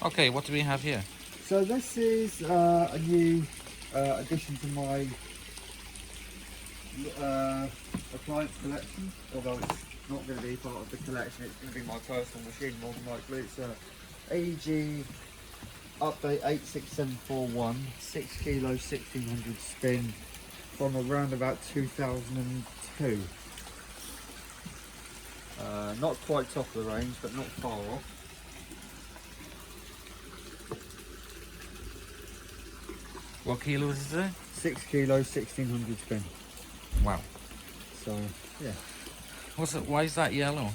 Okay, what do we have here? So this is a new addition to my appliance collection, although it's not going to be part of the collection, it's going to be my personal machine more than likely. It's a AEG update 86741, 6 kilo 1600 spin from around about 2002. Not quite top of the range, but not far off. What kilos is it? 6 kilo 1600 spin. Wow. So yeah, What's it? Why is that yellow?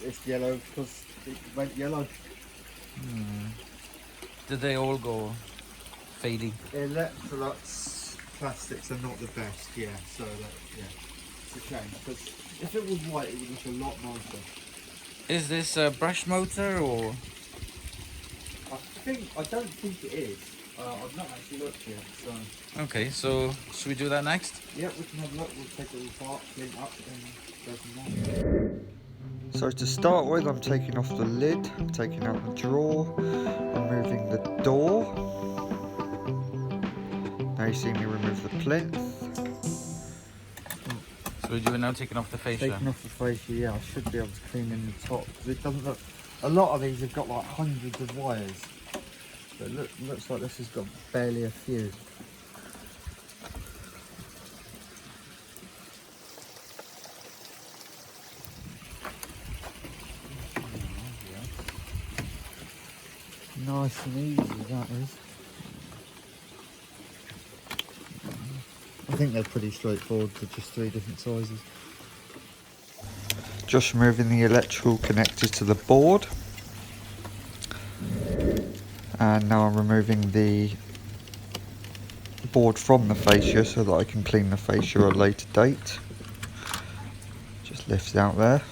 it's yellow because it went yellow. Did they all go fading? Electrolux plastics are not the best, yeah. So yeah, it's a shame because if it was white, it would look a lot nicer. Is this a brush motor or? I don't think it is. I've not actually looked yet, so Okay, so should we do that next? yeah, we can have a look. We'll take it all apart, clean it up, and go from there. So to start with, I'm taking off the lid, taking out the drawer, removing the door. Now you see me remove the plinth. So we're now taking off the fascia. Taking off the fascia, yeah, I should be able to clean in the top because it doesn't look. A lot of these have got like hundreds of wires, but looks like this has got barely a few. Nice and easy, that is. I think they're pretty straightforward for just 3 different sizes. Just removing the electrical connectors to the board. And now I'm removing the board from the fascia so that I can clean the fascia at a later date. Just lifts out there.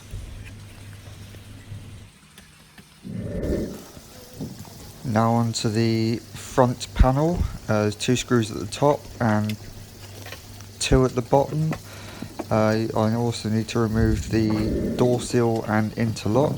Now onto the front panel. There's 2 screws at the top and 2 at the bottom. I also need to remove the door seal and interlock.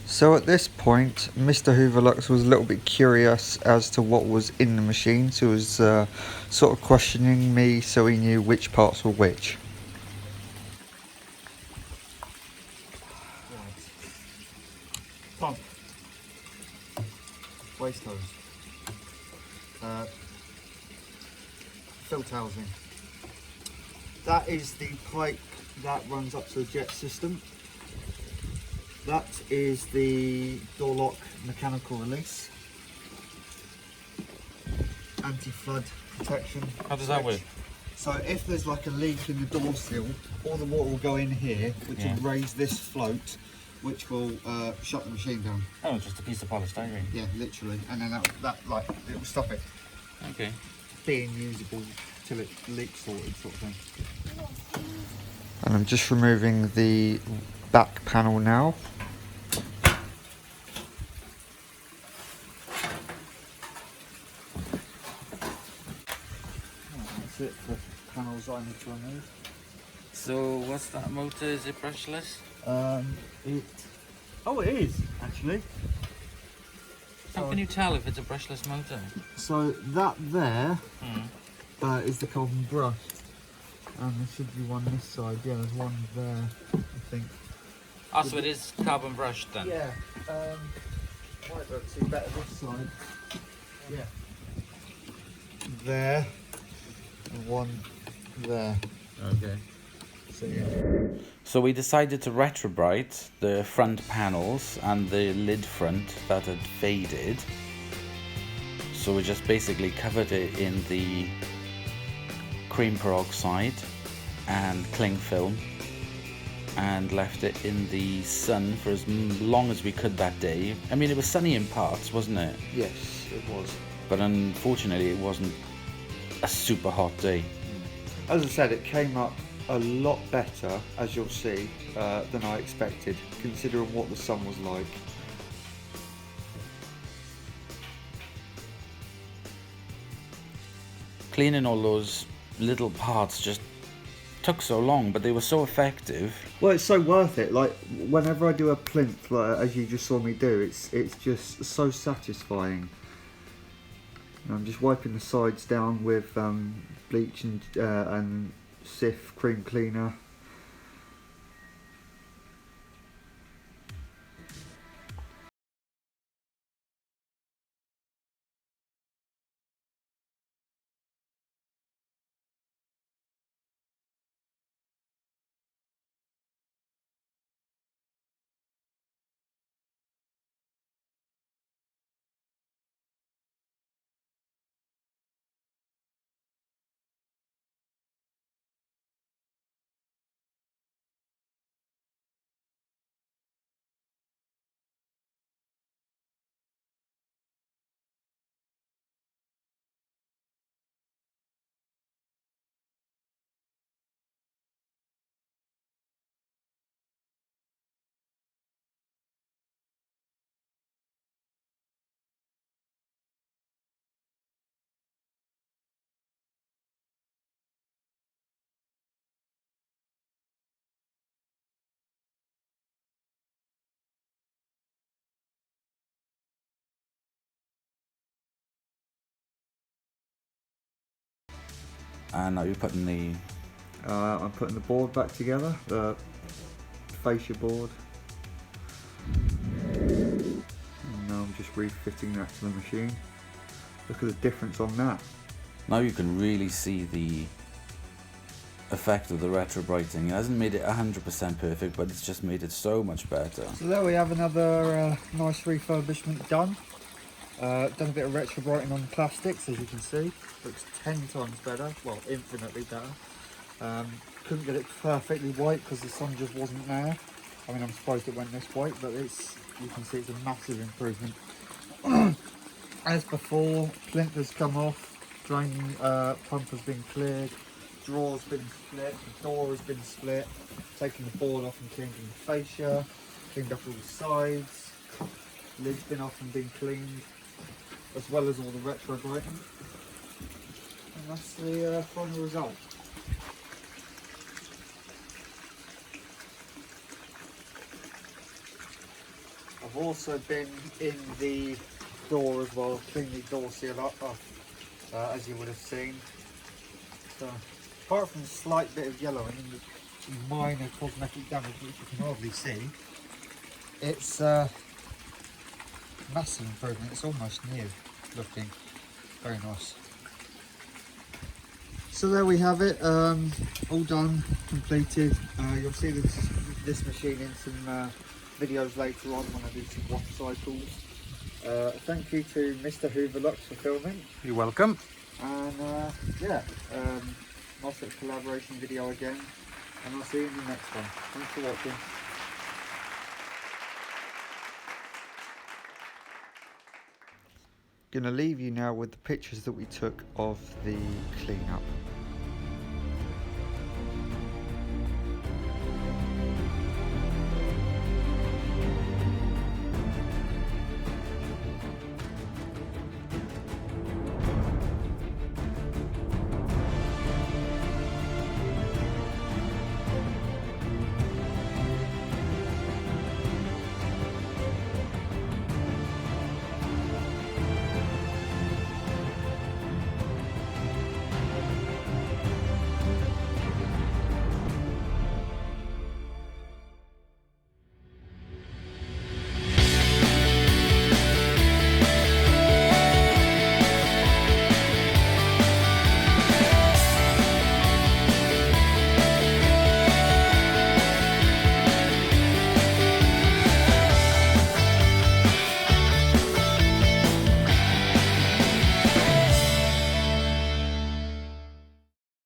So at this point, Mr. Hooverlux was a little bit curious as to what was in the machine, so he was sort of questioning me so he knew which parts were which. Pump. Waste hose. Filter housing. That is the pipe that runs up to the jet system. That is the door lock mechanical release. Anti-flood protection. How does that work? So if there's like a leak in the door seal, all the water will go in here, which will raise this float, which will shut the machine down. Oh, just a piece of polystyrene. Yeah, literally. And then that like, it will stop it Okay. being usable till it leaks sorted sort of thing. And I'm just removing the back panel now. That's it for panels I need to remove. So what's that motor? Is it brushless? Oh, it is actually. How can you tell if it's a brushless motor? So that there is the carbon brush, and there should be one this side. Yeah, there's one there, I think. Oh, so it is carbon brushed then? Yeah. Might be able to see better this side. Yeah. There. And one there. Okay. So yeah. So we decided to retrobrite the front panels and the lid front that had faded. So we just basically covered it in the cream peroxide and cling film and left it in the sun for as long as we could that day. I mean, it was sunny in parts, wasn't it? Yes, it was. But unfortunately, it wasn't a super hot day. As I said, it came up a lot better, as you'll see, than I expected, considering what the sun was like. Cleaning all those little parts just took so long, but they were so effective. Well, it's so worth it. Like, whenever I do a plinth, like, as you just saw me do, it's just so satisfying. I'm just wiping the sides down with bleach and Sif cream cleaner. And now you're putting the... I'm putting the board back together, the fascia board. And now I'm just refitting that to the machine. Look at the difference on that. Now you can really see the effect of the retrobriting. It hasn't made it 100% perfect, but it's just made it so much better. So there we have another nice refurbishment done. Done a bit of retrobriting on plastics, as you can see. Looks 10 times better, well, infinitely better. Couldn't get it perfectly white because the sun just wasn't there. I mean, I'm surprised it went this white, but you can see it's a massive improvement. As before, plinth has come off, drain pump has been cleared, drawer's been split, the door has been split, taking the board off and changing the fascia, cleaned up all the sides, lid's been off and been cleaned, as well as all the retrobriting. And that's the final result. I've also been in the door as well, cleaned the door seal up, as you would have seen. So, apart from a slight bit of yellowing and the minor cosmetic damage, which you can hardly see, it's massive improvement. It's almost new looking. Very nice. So there we have it, all done, completed. You'll see this machine in some videos later on when I do some watt cycles. Thank you to Mr. Hooverlux for filming. You're welcome. And yeah, nice little collaboration video again. And I'll see you in the next one. Thanks for watching. Gonna leave you now with the pictures that we took of the cleanup.